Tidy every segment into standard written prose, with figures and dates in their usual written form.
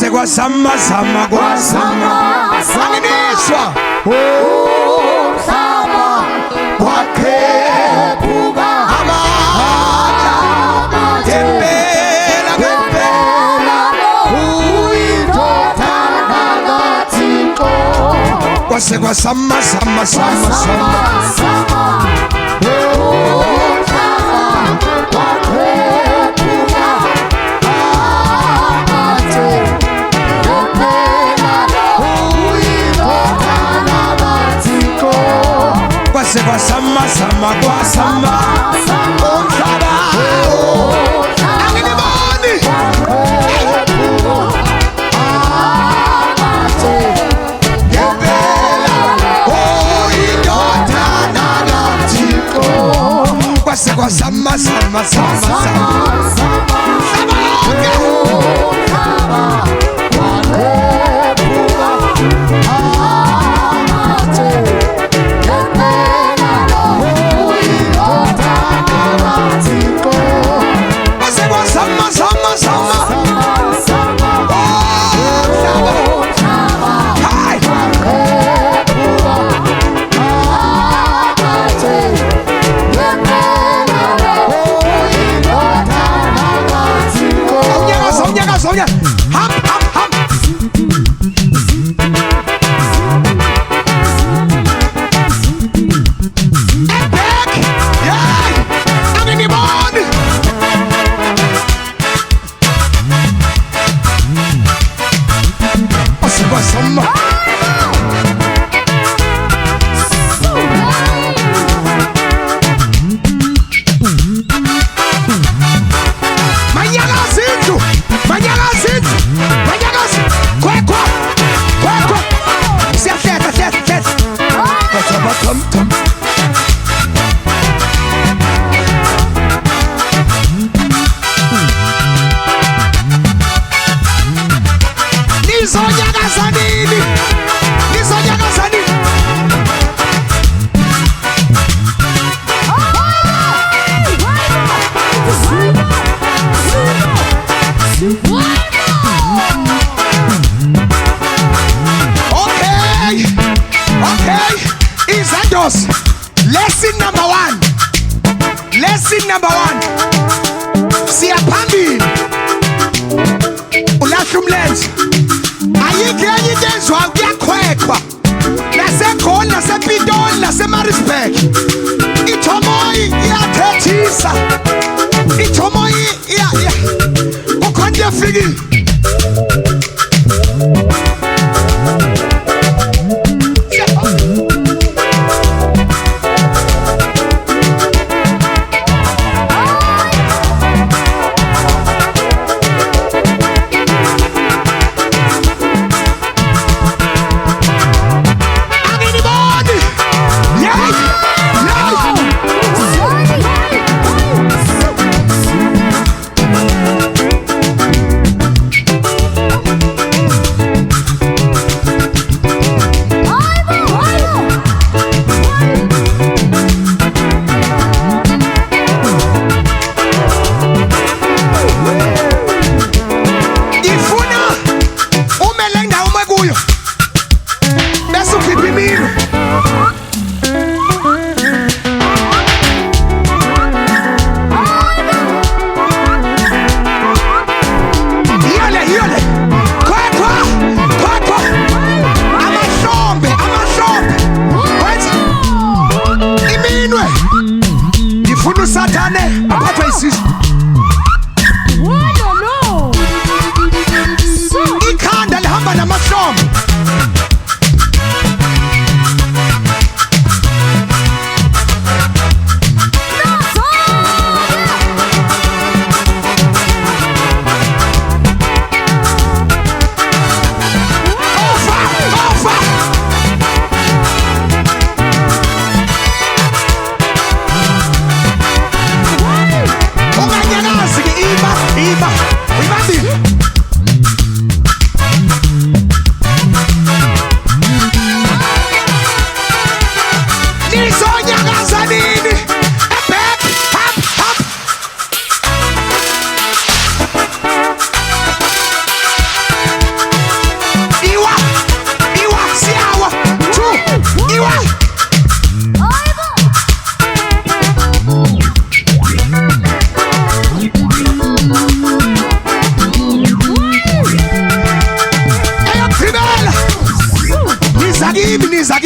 kwase kwasama sama kwasama sanginishwa umhlaba wakhephuka amandla ngempela ngempela uyindoda kaThixo kwase kwasama sama sama sama kwasama sama kwasama umhlaba angiliboni ngempela uyindoda kaThixo kwase kwasama sama sama Lesson number one. Siya phambili. Ulahla umlenze. Ayikho enye into enziwa kuyakhwekhwa. NaseGoli, nasePitoli, naseMaritzburg. Ithomoyi iyathethisa. Ithomoyi kukhona into efikile. Ikhanda lihamba namahlombe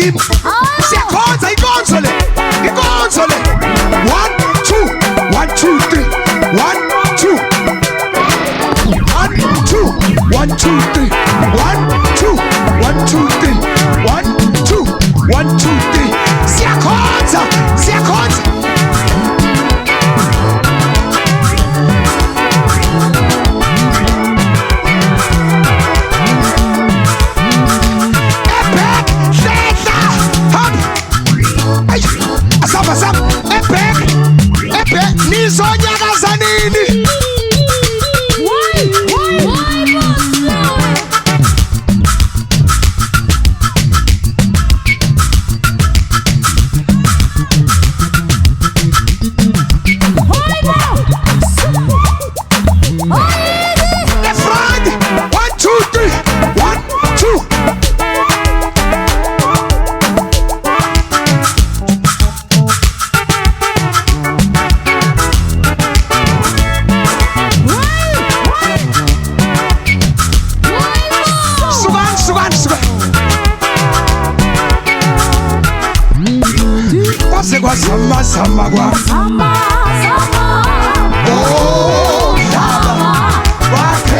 team. Siyakhonza ikonzo le. Ikonzo le. 1 2 1 2 3. 1 2 1 2 1 2 3. 1 2 1 2 3. 1 2 1 2 3. Siyakhonza. Siyakhonza. Asam, ebhek, nizonyakaza nini? The front, 1 2 3, 1 2. Sama kwa oh sama wake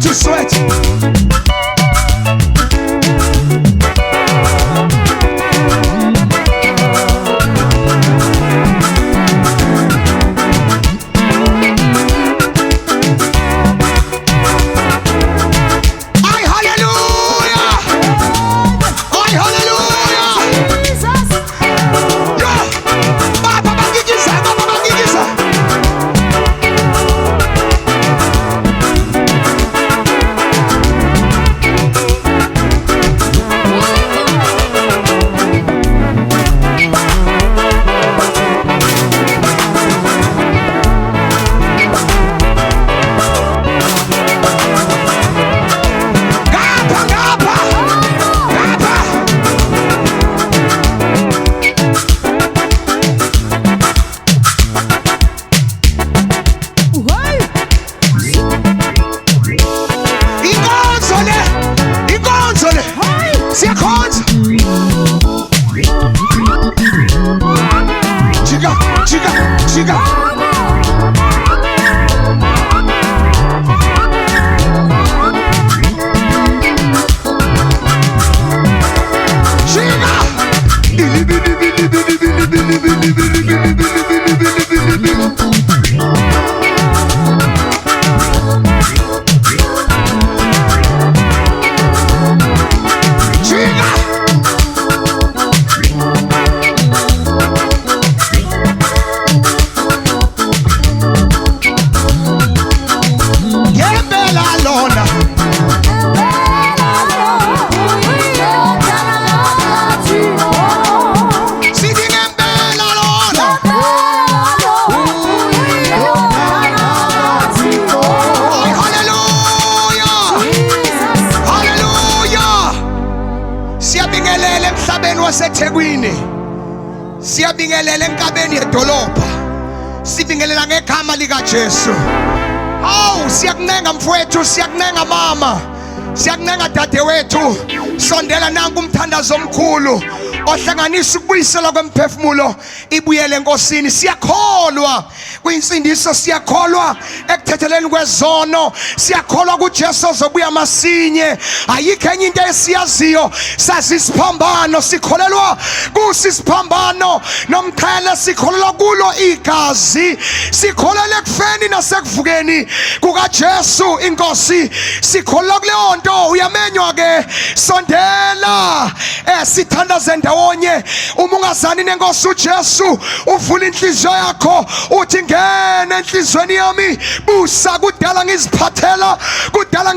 to sweat. baseThekwini siyabingelela enkabeni yedolobha, sibingelela ngegama lika Jesu. Awu siyakunenga mfowethu, siyakunenga mama, siyakunenga dadewethu. Sondela nanku umthandazo omkhulu ohlanganisa ukubuyisela kwemphefumulo ibuyele enkosini. Siyakholwa kwinsindiso, siyakholwa ekuthetheleni kwezono, siyakholwa kuJesu ozobuya masinye. Ayikho enye into esiyaziyo, sazi isiphambano, sikholelwa kusisiphambano nomqhele, sikholelwa kulo igazi, sikholelwa ekufeni nasekuvukeni kukaJesu inkosi, sikholelwa kuleyo nto. Uyamenywa ke, sondela sithandaze ndawonye. Uma ungazani nenkosi uJesu, uvula inhliziyo yakho uthi ngene enhlizweni yami, busa kudala ngiziphathela, kudala